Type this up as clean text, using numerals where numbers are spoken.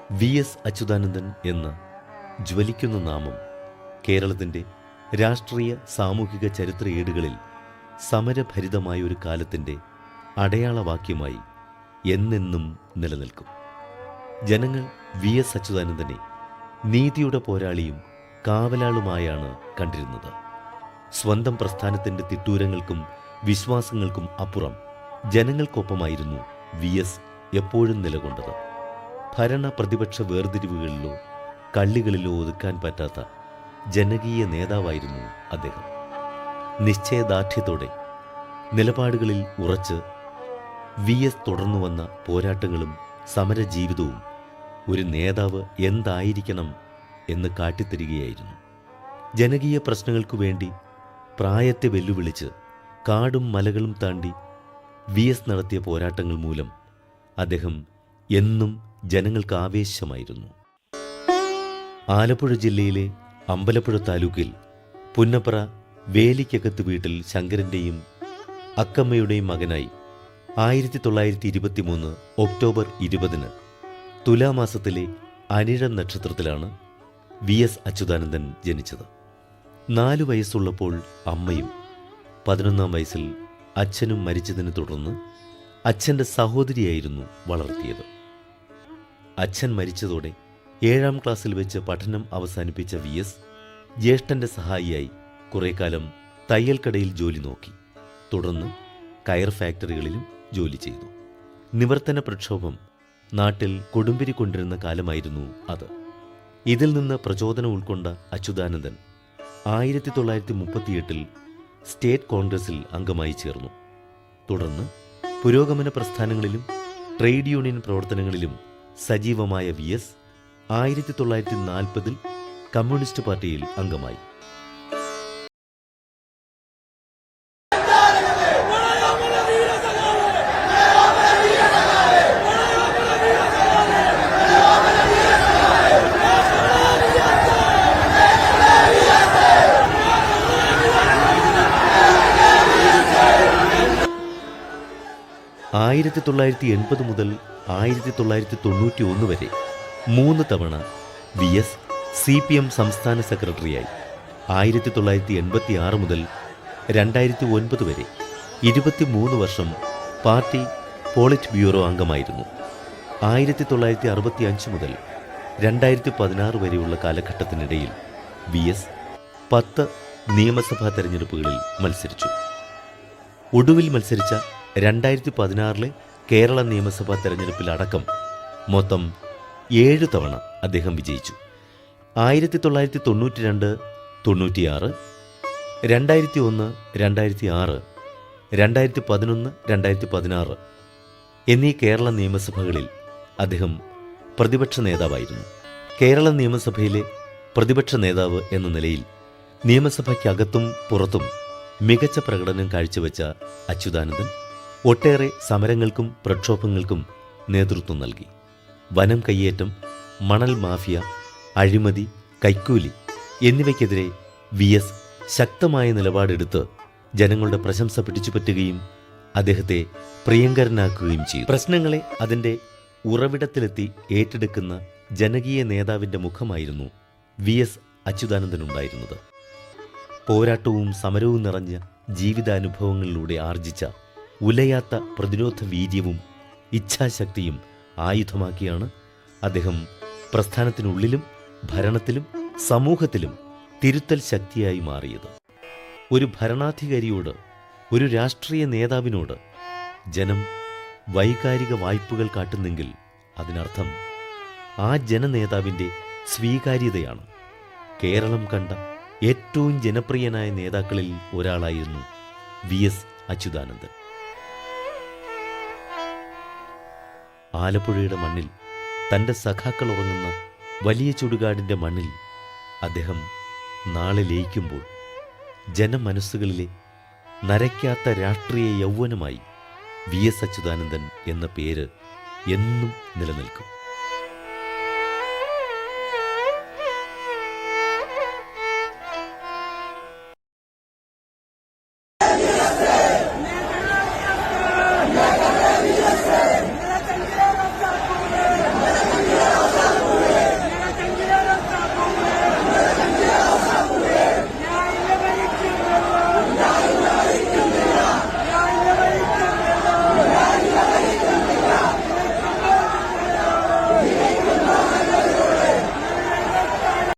V S Achuthanandan എന്ന ജ്വലിക്കുന്ന നാമം കേരളത്തിൻ്റെ രാഷ്ട്രീയ സാമൂഹിക ചരിത്ര ഏടുകളിൽ സമരഭരിതമായ ഒരു കാലത്തിൻ്റെ അടയാളവാക്യമായി എന്നെന്നും നിലനിൽക്കും. ജനങ്ങൾ വി എസ് അച്യുതാനന്ദനെ നീതിയുടെ പോരാളിയും കാവലാളുമായാണ് കണ്ടിരുന്നത്. സ്വന്തം പ്രസ്ഥാനത്തിൻ്റെ തിട്ടൂരങ്ങൾക്കും വിശ്വാസങ്ങൾക്കും അപ്പുറം ജനങ്ങൾക്കൊപ്പമായിരുന്നു വി എസ് എപ്പോഴും നിലകൊണ്ടത്. ഭരണ പ്രതിപക്ഷ വേർതിരിവുകളിലോ കള്ളികളിലോ ഒതുക്കാൻ പറ്റാത്ത ജനകീയ നേതാവായിരുന്നു അദ്ദേഹം. നിശ്ചയദാർഢ്യത്തോടെ നിലപാടുകളിൽ ഉറച്ച് വി എസ് തുടർന്നു വന്ന പോരാട്ടങ്ങളും സമരജീവിതവും ഒരു നേതാവ് എന്തായിരിക്കണം എന്ന് കാട്ടിത്തരികയായിരുന്നു. ജനകീയ പ്രശ്നങ്ങൾക്കു വേണ്ടി പ്രായത്തെ വെല്ലുവിളിച്ച് കാടും മലകളും താണ്ടി വി എസ് നടത്തിയ പോരാട്ടങ്ങൾ മൂലം അദ്ദേഹം എന്നും ജനങ്ങൾക്ക് ആവേശമായിരുന്നു. ആലപ്പുഴ ജില്ലയിലെ അമ്പലപ്പുഴ താലൂക്കിൽ പുന്നപ്ര വേലിക്കകത്ത് വീട്ടിൽ ശങ്കരൻ്റെയും അക്കമ്മയുടെയും മകനായി 1923 ഒക്ടോബർ 20 തുലാമാസത്തിലെ അനിഴം നക്ഷത്രത്തിലാണ് വി എസ് അച്യുതാനന്ദൻ ജനിച്ചത്. 4 വയസ്സുള്ളപ്പോൾ അമ്മയും 11-ാം വയസ്സിൽ അച്ഛനും മരിച്ചതിനെ തുടർന്ന് അച്ഛൻ്റെ സഹോദരിയായിരുന്നു വളർത്തിയത്. അച്ഛൻ മരിച്ചതോടെ 7-ാം ക്ലാസ്സിൽ വെച്ച് പഠനം അവസാനിപ്പിച്ച വി എസ് ജ്യേഷ്ഠൻ്റെ സഹായിയായി കുറേക്കാലം തയ്യൽക്കടയിൽ ജോലി നോക്കി. തുടർന്ന് കയർ ഫാക്ടറികളിലും ജോലി ചെയ്തു. നിവർത്തന പ്രക്ഷോഭം നാട്ടിൽ കൊടുമ്പിരി കൊണ്ടിരുന്ന കാലമായിരുന്നു അത്. ഇതിൽ നിന്ന് പ്രചോദനം ഉൾക്കൊണ്ട അച്യുതാനന്ദൻ 1938 സ്റ്റേറ്റ് കോൺഗ്രസിൽ അംഗമായി ചേർന്നു. തുടർന്ന് പുരോഗമന പ്രസ്ഥാനങ്ങളിലും ട്രേഡ് യൂണിയൻ പ്രവർത്തനങ്ങളിലും സജീവമായ വി എസ് 1940 കമ്മ്യൂണിസ്റ്റ് പാർട്ടിയിൽ അംഗമായി. മുതൽ 1991 വരെ 3 തവണ വി എസ് CPM സംസ്ഥാന സെക്രട്ടറിയായി. 1986 മുതൽ 2009 വരെ 23 വർഷം പാർട്ടി പോളിറ്റ് ബ്യൂറോ അംഗമായിരുന്നു. 1965 മുതൽ 2016 വരെയുള്ള കാലഘട്ടത്തിനിടയിൽ വി എസ് 10 നിയമസഭാ തെരഞ്ഞെടുപ്പുകളിൽ മത്സരിച്ചു. ഒടുവിൽ മത്സരിച്ച 2016 കേരള നിയമസഭാ തെരഞ്ഞെടുപ്പിലടക്കം മൊത്തം 7 തവണ അദ്ദേഹം വിജയിച്ചു. 1992, 96, 2001, 2006, 2011, 2016 എന്നീ കേരള നിയമസഭകളിൽ അദ്ദേഹം പ്രതിപക്ഷ നേതാവായിരുന്നു. കേരള നിയമസഭയിലെ പ്രതിപക്ഷ നേതാവ് എന്ന നിലയിൽ നിയമസഭയ്ക്കകത്തും പുറത്തും മികച്ച പ്രകടനം കാഴ്ചവെച്ച അച്യുതാനന്ദൻ ഒട്ടേറെ സമരങ്ങൾക്കും പ്രക്ഷോഭങ്ങൾക്കും നേതൃത്വം നൽകി. വനം കയ്യേറ്റം, മണൽ മാഫിയ, അഴിമതി, കൈക്കൂലി എന്നിവയ്ക്കെതിരെ വി എസ് ശക്തമായ നിലപാടെടുത്ത് ജനങ്ങളുടെ പ്രശംസ പിടിച്ചുപറ്റുകയും അദ്ദേഹത്തെ പ്രിയങ്കരനാക്കുകയും ചെയ്തു. പ്രശ്നങ്ങളെ അതിൻ്റെ ഉറവിടത്തിലെത്തി ഏറ്റെടുക്കുന്ന ജനകീയ നേതാവിൻ്റെ മുഖമായിരുന്നു വി എസ് അച്യുതാനന്ദനുണ്ടായിരുന്നത്. പോരാട്ടവും സമരവും നിറഞ്ഞ ജീവിതാനുഭവങ്ങളിലൂടെ ആർജിച്ച ഉലയാത്ത പ്രതിരോധ വീര്യവും ഇച്ഛാശക്തിയും ആയുധമാക്കിയാണ് അദ്ദേഹം പ്രസ്ഥാനത്തിനുള്ളിലും ഭരണത്തിലും സമൂഹത്തിലും തിരുത്തൽ ശക്തിയായി മാറിയത്. ഒരു ഭരണാധികാരിയോട്, ഒരു രാഷ്ട്രീയ നേതാവിനോട് ജനം വൈകാരിക വായ്പകൾ കാട്ടുന്നെങ്കിൽ അതിനർത്ഥം ആ ജനനേതാവിൻ്റെ സ്വീകാര്യതയാണ്. കേരളം കണ്ട ഏറ്റവും ജനപ്രിയനായ നേതാക്കളിൽ ഒരാളായിരുന്നു വി എസ് അച്യുതാനന്ദൻ. ആലപ്പുഴയുടെ മണ്ണിൽ, തൻ്റെ സഖാക്കൾ ഉറങ്ങുന്ന വലിയ ചുടുകാടിൻ്റെ മണ്ണിൽ അദ്ദേഹം നാളെ ലയിക്കുമ്പോൾ ജനമനസ്സുകളിലെ നരയ്ക്കാത്ത രാഷ്ട്രീയ യൗവനമായി വി എസ് അച്യുതാനന്ദൻ എന്ന പേര് എന്നും നിലനിൽക്കും.